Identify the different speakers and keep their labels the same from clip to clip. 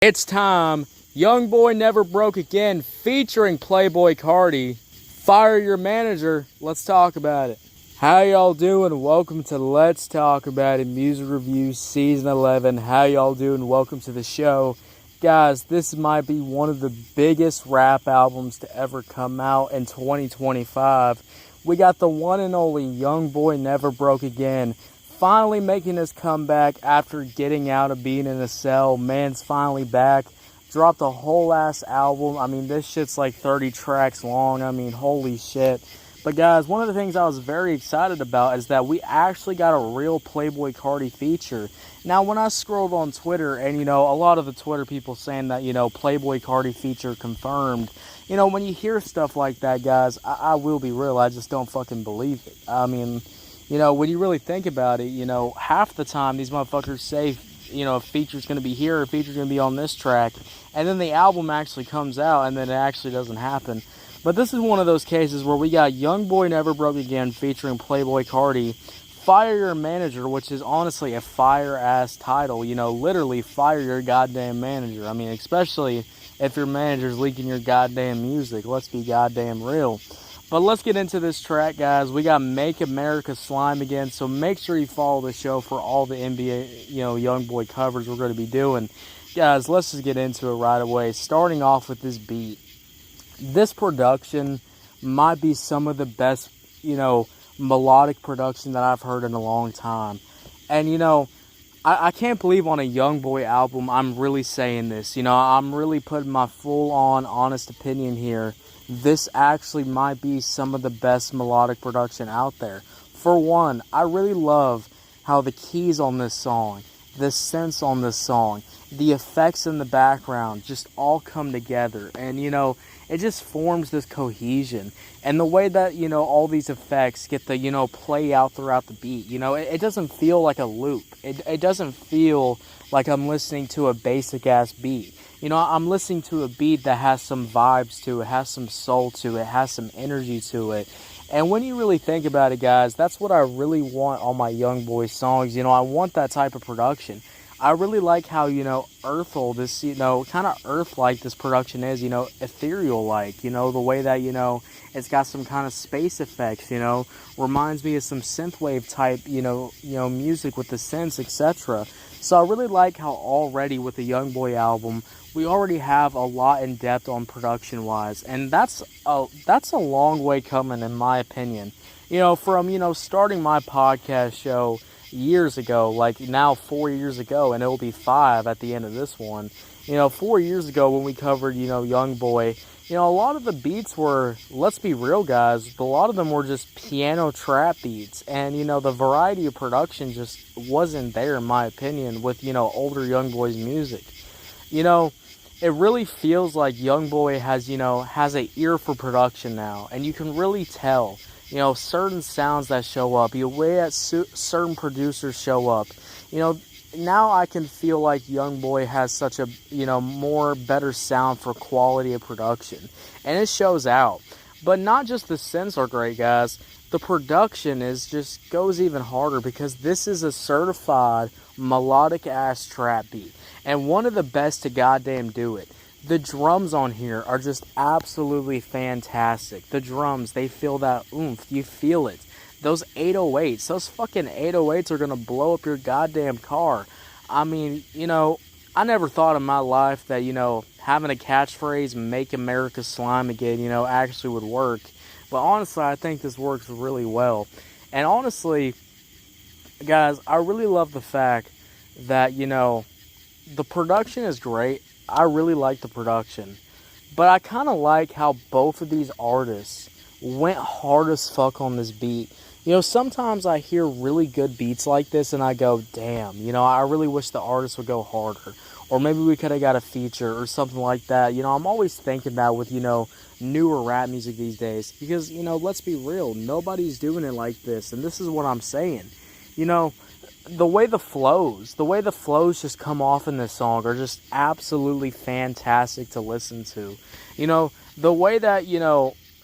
Speaker 1: It's time. Youngboy Never Broke Again featuring Playboy Carti. Fire your manager. Let's talk about it. How y'all doing? Welcome to Let's Talk About It Music Reviews Season 11. How y'all doing? Welcome to the show. Guys, this might be one of the biggest rap albums to ever come out in 2025. We got the one and only Youngboy Never Broke Again. Finally making his comeback after getting out of being in a cell. Man's finally back. Dropped a whole ass album. I mean, this shit's like 30 tracks long. I mean, holy shit. But guys, one of the things I was very excited about is that we actually got a real Playboy Carti feature. Now, when I scrolled on Twitter, and a lot of the Twitter people saying that, Playboy Carti feature confirmed. When you hear stuff like that, guys, I will be real. I just don't fucking believe it. I mean, when you really think about it, half the time these motherfuckers say, a feature's going to be here, a feature's going to be on this track, and then the album actually comes out, and then it actually doesn't happen. But this is one of those cases where we got Youngboy Never Broke Again featuring Playboy Carti, Fire Your Manager, which is honestly a fire-ass title, literally fire your goddamn manager. I mean, especially if your manager's leaking your goddamn music. Let's be goddamn real. But let's get into this track, guys. We got Make America Slime Again, so make sure you follow the show for all the NBA, Youngboy covers we're going to be doing. Guys, let's just get into it right away. Starting off with this beat. This production might be some of the best, melodic production that I've heard in a long time. And, I can't believe on a Youngboy album I'm really saying this. I'm really putting my full-on honest opinion here. This actually might be some of the best melodic production out there. For one, I really love how the keys on this song, the synths on this song, the effects in the background just all come together. And, it just forms this cohesion. And the way that, all these effects get to, play out throughout the beat, it doesn't feel like a loop. It doesn't feel like I'm listening to a basic-ass beat. I'm listening to a beat that has some vibes to it, has some soul to it, has some energy to it. And when you really think about it, guys, that's what I really want on my Youngboy songs. I want that type of production. I really like how, earthful this, kind of earth-like this production is, ethereal-like, the way that, it's got some kind of space effects, reminds me of some synthwave type, music with the synths, etc. So I really like how already with the Youngboy album, we already have a lot in depth on production-wise, and that's a long way coming in my opinion. From, starting my podcast show years ago, like now 4 years ago, and it'll be 5 at the end of this one. 4 years ago when we covered, Youngboy, a lot of the beats were, let's be real guys, a lot of them were just piano trap beats, and the variety of production just wasn't there in my opinion with, older Youngboy's music. It really feels like Youngboy has an ear for production now, and you can really tell. Certain sounds that show up, the way that certain producers show up. Now I can feel like Youngboy has such a, more better sound for quality of production. And it shows out. But not just the synths are great, guys. The production goes even harder because this is a certified melodic-ass trap beat. And one of the best to goddamn do it. The drums on here are just absolutely fantastic. The drums, they feel that oomph. You feel it. Those 808s, those fucking 808s are going to blow up your goddamn car. I mean, I never thought in my life that, having a catchphrase, Make America Slime Again, actually would work. But honestly, I think this works really well. And honestly, guys, I really love the fact that, the production is great. I really like the production. But I kind of like how both of these artists went hard as fuck on this beat. Sometimes I hear really good beats like this and I go, damn, I really wish the artist would go harder. Or maybe we could have got a feature or something like that. I'm always thinking that with, newer rap music these days. Because, let's be real, nobody's doing it like this. And this is what I'm saying. The way the flows just come off in this song are just absolutely fantastic to listen to. The way that,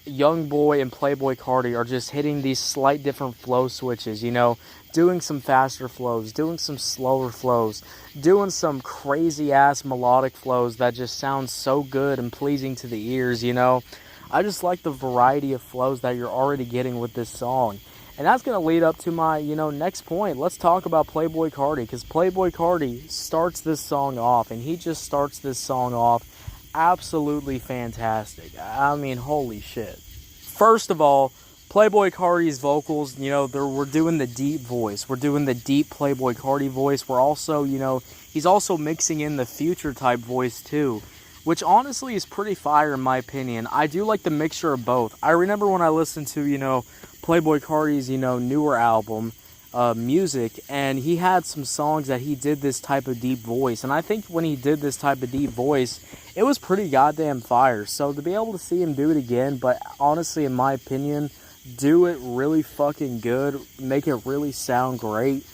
Speaker 1: Youngboy and Playboy Carti are just hitting these slight different flow switches, you know, doing some faster flows, doing some slower flows, doing some crazy ass melodic flows that just sound so good and pleasing to the ears, you know. I just like the variety of flows that you're already getting with this song. And that's going to lead up to my, next point. Let's talk about Playboy Carti, because Playboy Carti starts this song off, and he just starts this song off absolutely fantastic. I mean, holy shit. First of all, Playboy Carti's vocals, we're doing the deep voice. We're doing the deep Playboy Carti voice. We're also, he's also mixing in the future type voice too, which honestly is pretty fire in my opinion. I do like the mixture of both. I remember when I listened to, Playboy Carti's, newer album, Music, and he had some songs that he did this type of deep voice, and I think when he did this type of deep voice, it was pretty goddamn fire. So to be able to see him do it again, but honestly in my opinion, do it really fucking good, make it really sound great.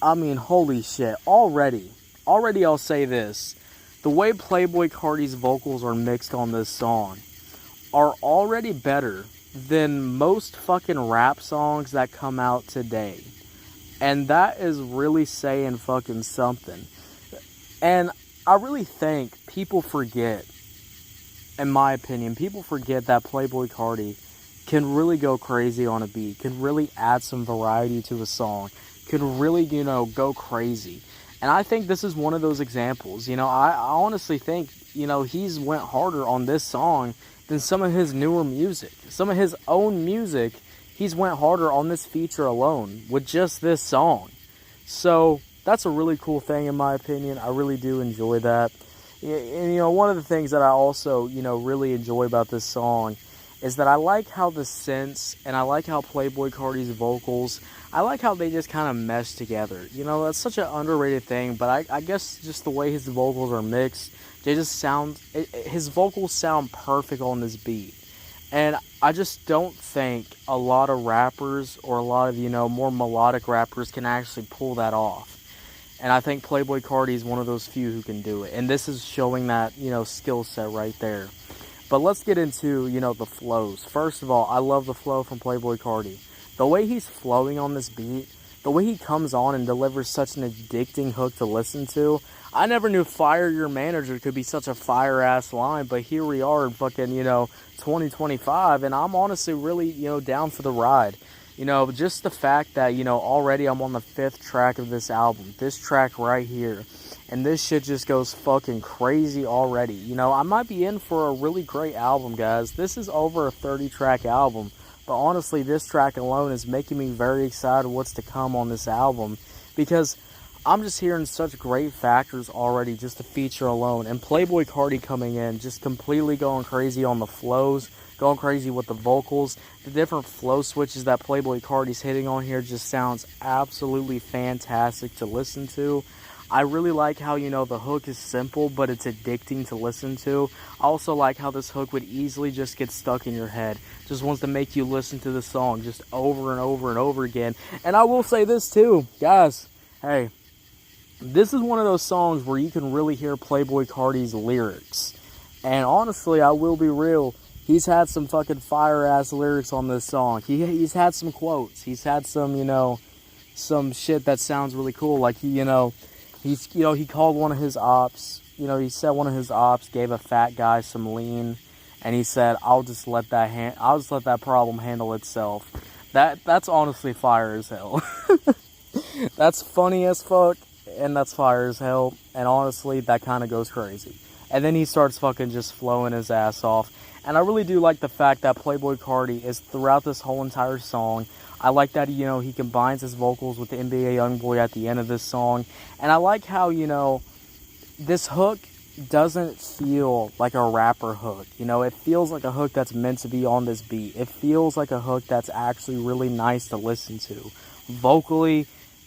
Speaker 1: I mean, holy shit. Already I'll say this, the way Playboy Carti's vocals are mixed on this song are already better than most fucking rap songs that come out today. And that is really saying fucking something. And I really think people forget, in my opinion, people forget that Playboy Carti can really go crazy on a beat, can really add some variety to a song, can really, go crazy. And I think this is one of those examples. I honestly think, he's went harder on this song than some of his newer music. Some of his own music, he's went harder on this feature alone with just this song. So that's a really cool thing in my opinion. I really do enjoy that. And, one of the things that I also, really enjoy about this song is that I like how the synths and I like how Playboy Carti's vocals, I like how they just kind of mesh together. That's such an underrated thing, but I guess just the way his vocals are mixed, they just his vocals sound perfect on this beat. And I just don't think a lot of rappers or a lot of, more melodic rappers can actually pull that off. And I think Playboy Carti is one of those few who can do it. And this is showing that, skill set right there. But let's get into, the flows. First of all, I love the flow from Playboy Carti. The way he's flowing on this beat, the way he comes on and delivers such an addicting hook to listen to. I never knew fire your manager could be such a fire-ass line, but here we are in fucking, 2025, and I'm honestly really, down for the ride. Just the fact that, already I'm on the 5th track of this album. This track right here. And this shit just goes fucking crazy already. I might be in for a really great album, guys. This is over a 30-track album. But honestly, this track alone is making me very excited what's to come on this album. Because I'm just hearing such great factors already, just the feature alone. And Playboy Carti coming in, just completely going crazy on the flows, going crazy with the vocals. The different flow switches that Playboy Carti's hitting on here just sounds absolutely fantastic to listen to. I really like how, the hook is simple, but it's addicting to listen to. I also like how this hook would easily just get stuck in your head. Just wants to make you listen to the song just over and over and over again. And I will say this too, guys. Hey, this is one of those songs where you can really hear Playboy Carti's lyrics. And honestly, I will be real, he's had some fucking fire-ass lyrics on this song. He's had some quotes. He's had some, some shit that sounds really cool. Like he called one of his ops, he said one of his ops gave a fat guy some lean, and he said, I'll just let that problem handle itself. That's honestly fire as hell. That's funny as fuck, and that's fire as hell, and honestly, that kind of goes crazy. And then he starts fucking just flowing his ass off. And I really do like the fact that Playboy Carti is throughout this whole entire song. I like that, he combines his vocals with the NBA Youngboy at the end of this song. And I like how, this hook doesn't feel like a rapper hook. It feels like a hook that's meant to be on this beat. It feels like a hook that's actually really nice to listen to. Vocally,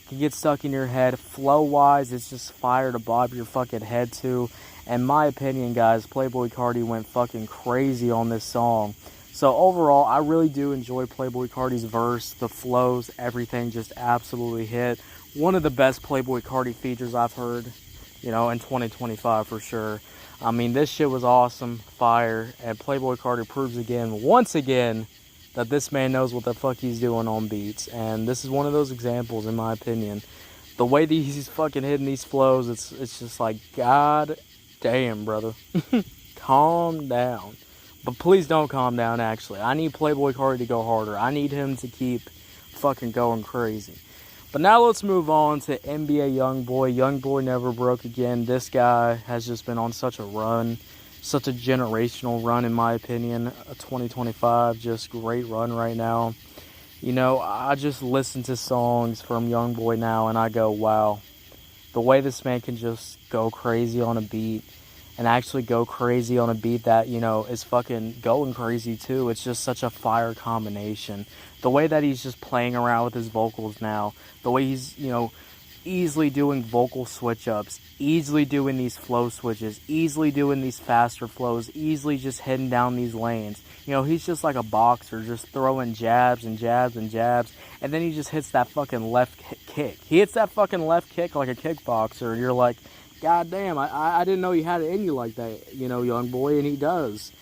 Speaker 1: can get stuck in your head. Flow-wise, it's just fire to bob your fucking head to. In my opinion, guys, Playboy Carti went fucking crazy on this song. So overall, I really do enjoy Playboy Carti's verse, the flows, everything just absolutely hit. One of the best Playboy Carti features I've heard in 2025 for sure. I mean, this shit was awesome, fire, and Playboy Carti proves once again, that this man knows what the fuck he's doing on beats, and this is one of those examples, in my opinion. The way that he's fucking hitting these flows, it's just like, god damn, brother. Calm down. But please don't calm down, actually. I need Playboy Carti to go harder. I need him to keep fucking going crazy. But now let's move on to NBA Youngboy. Youngboy never broke again. This guy has just been on such a run. Such a generational run, in my opinion. 2025, just great run right now. I just listen to songs from Youngboy now, and I go, wow. The way this man can just go crazy on a beat, and actually go crazy on a beat that, is fucking going crazy too. It's just such a fire combination. The way that he's just playing around with his vocals now, the way he's, easily doing vocal switch-ups, easily doing these flow switches, easily doing these faster flows, easily just heading down these lanes. He's just like a boxer, just throwing jabs and jabs and jabs, and then he just hits that fucking left kick. He hits that fucking left kick like a kickboxer, and you're like, god damn, I didn't know you had it in you like that, Youngboy, and he does.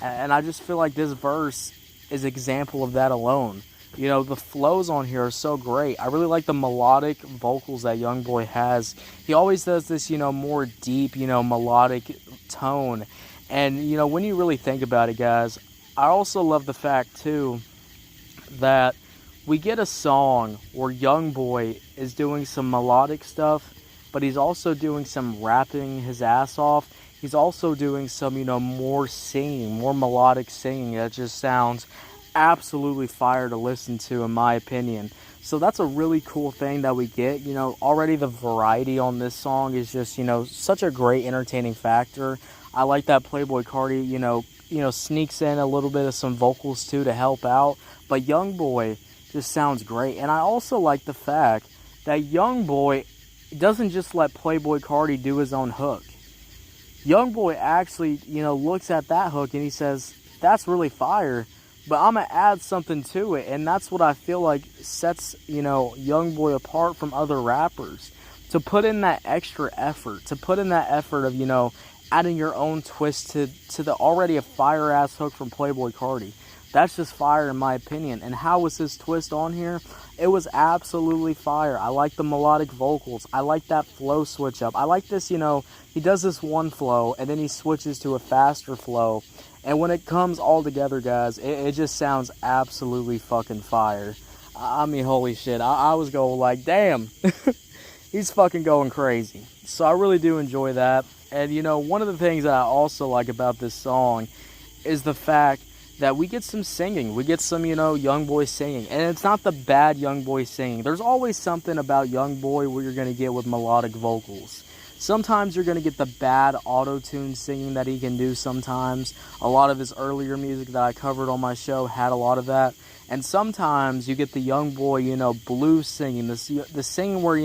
Speaker 1: And I just feel like this verse is an example of that alone. The flows on here are so great. I really like the melodic vocals that Youngboy has. He always does this, more deep, melodic tone. And, when you really think about it, guys, I also love the fact, too, that we get a song where Youngboy is doing some melodic stuff, but he's also doing some rapping his ass off. He's also doing some, more singing, more melodic singing that just sounds absolutely fire to listen to, in my opinion. So that's a really cool thing that we get. Already the variety on this song is just, such a great entertaining factor. I like that Playboy Carti, sneaks in a little bit of some vocals too to help out. But Youngboy just sounds great. And I also like the fact that Youngboy doesn't just let Playboy Carti do his own hook. Youngboy actually, looks at that hook and he says, that's really fire, but I'm going to add something to it. And that's what I feel like sets, Youngboy apart from other rappers. To put in that extra effort. To put in that effort of, adding your own twist to the already a fire-ass hook from Playboy Carti. That's just fire, in my opinion. And how was his twist on here? It was absolutely fire. I like the melodic vocals. I like that flow switch up. I like this, he does this one flow, and then he switches to a faster flow. And when it comes all together, guys, it just sounds absolutely fucking fire. I mean, holy shit. I was going like, damn. He's fucking going crazy. So I really do enjoy that. And, one of the things that I also like about this song is the fact that we get some singing. We get some, Youngboy singing. And it's not the bad Youngboy singing. There's always something about Youngboy where you're going to get with melodic vocals. Sometimes you're going to get the bad auto-tune singing that he can do sometimes. A lot of his earlier music that I covered on my show had a lot of that. And sometimes you get the Youngboy, blues singing. The singing where,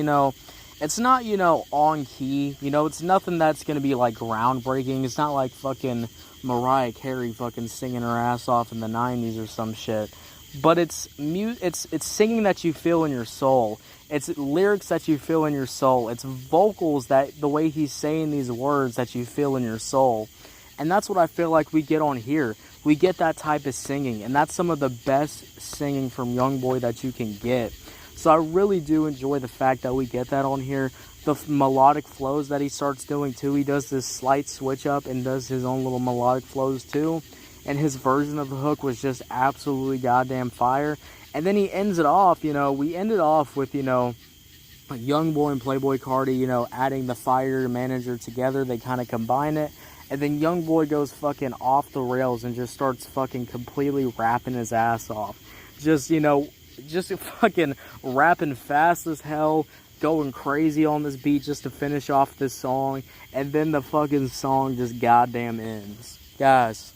Speaker 1: it's not, on key. It's nothing that's going to be, like, groundbreaking. It's not like fucking Mariah Carey fucking singing her ass off in the 90s or some shit. But it's singing that you feel in your soul. It's lyrics that you feel in your soul. It's vocals that the way he's saying these words that you feel in your soul. And that's what I feel like we get on here. We get that type of singing. And that's some of the best singing from Youngboy that you can get. So I really do enjoy the fact that we get that on here. The melodic flows that he starts doing too. He does this slight switch up and does his own little melodic flows too. And his version of the hook was just absolutely goddamn fire. And then he ends it off, we ended off with, Youngboy and Playboy Carti, adding the fire manager together. They kind of combine it. And then Youngboy goes fucking off the rails and just starts fucking completely rapping his ass off. Just fucking rapping fast as hell, going crazy on this beat just to finish off this song. And then the fucking song just goddamn ends. Guys,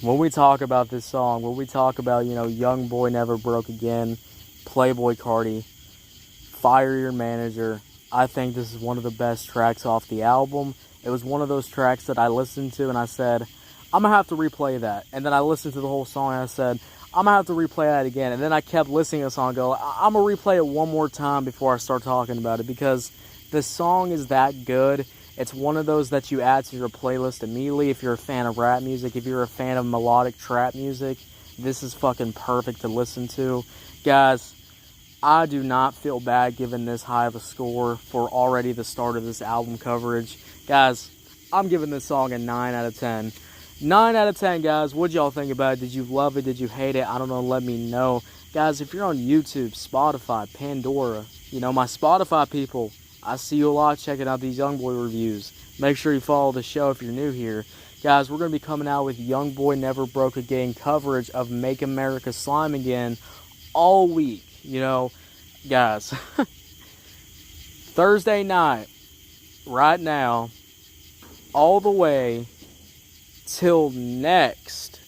Speaker 1: when we talk about this song, when we talk about, Youngboy Never Broke Again, Playboy Carti, Fire Your Manager, I think this is one of the best tracks off the album. It was one of those tracks that I listened to and I said, I'm going to have to replay that. And then I listened to the whole song and I said, I'm going to have to replay that again. And then I kept listening to the song and go, I'm going to replay it one more time before I start talking about it, because the song is that good. It's one of those that you add to your playlist immediately if you're a fan of rap music. If you're a fan of melodic trap music, this is fucking perfect to listen to. Guys, I do not feel bad giving this high of a score for already the start of this album coverage. Guys, I'm giving this song a 9 out of 10. 9 out of 10, guys. What'd y'all think about it? Did you love it? Did you hate it? I don't know. Let me know. Guys, if you're on YouTube, Spotify, Pandora, my Spotify people, I see you a lot checking out these Youngboy reviews. Make sure you follow the show if you're new here. Guys, we're going to be coming out with Youngboy Never Broke Again coverage of Make America Slime Again all week. Guys, Thursday night, right now, all the way till next,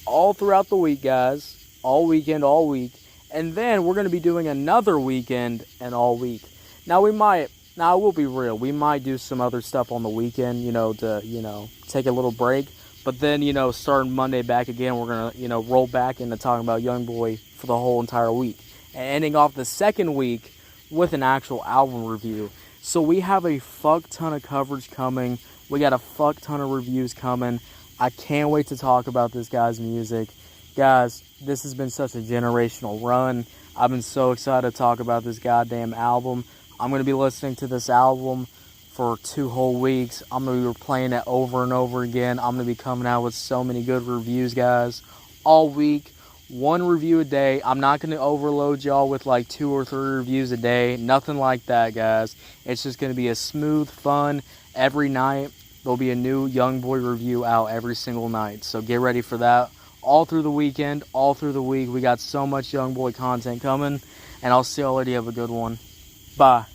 Speaker 1: all throughout the week, guys, all weekend, all week, and then we're going to be doing another weekend and all week. Now I will be real, we might do some other stuff on the weekend, to, take a little break, but then, starting Monday back again, we're going to, roll back into talking about Youngboy for the whole entire week, and ending off the second week with an actual album review. So we have a fuck ton of coverage coming. We got a fuck ton of reviews coming. I can't wait to talk about this guy's music. Guys, this has been such a generational run. I've been so excited to talk about this goddamn album. I'm going to be listening to this album for 2 whole weeks. I'm going to be playing it over and over again. I'm going to be coming out with so many good reviews, guys, all week. 1 review a day. I'm not going to overload y'all with like 2 or 3 reviews a day. Nothing like that, guys. It's just going to be a smooth, fun, every night. There'll be a new Youngboy review out every single night. So get ready for that. All through the weekend, all through the week. We got so much Youngboy content coming. And I'll see y'all later. Have a good one. Bye.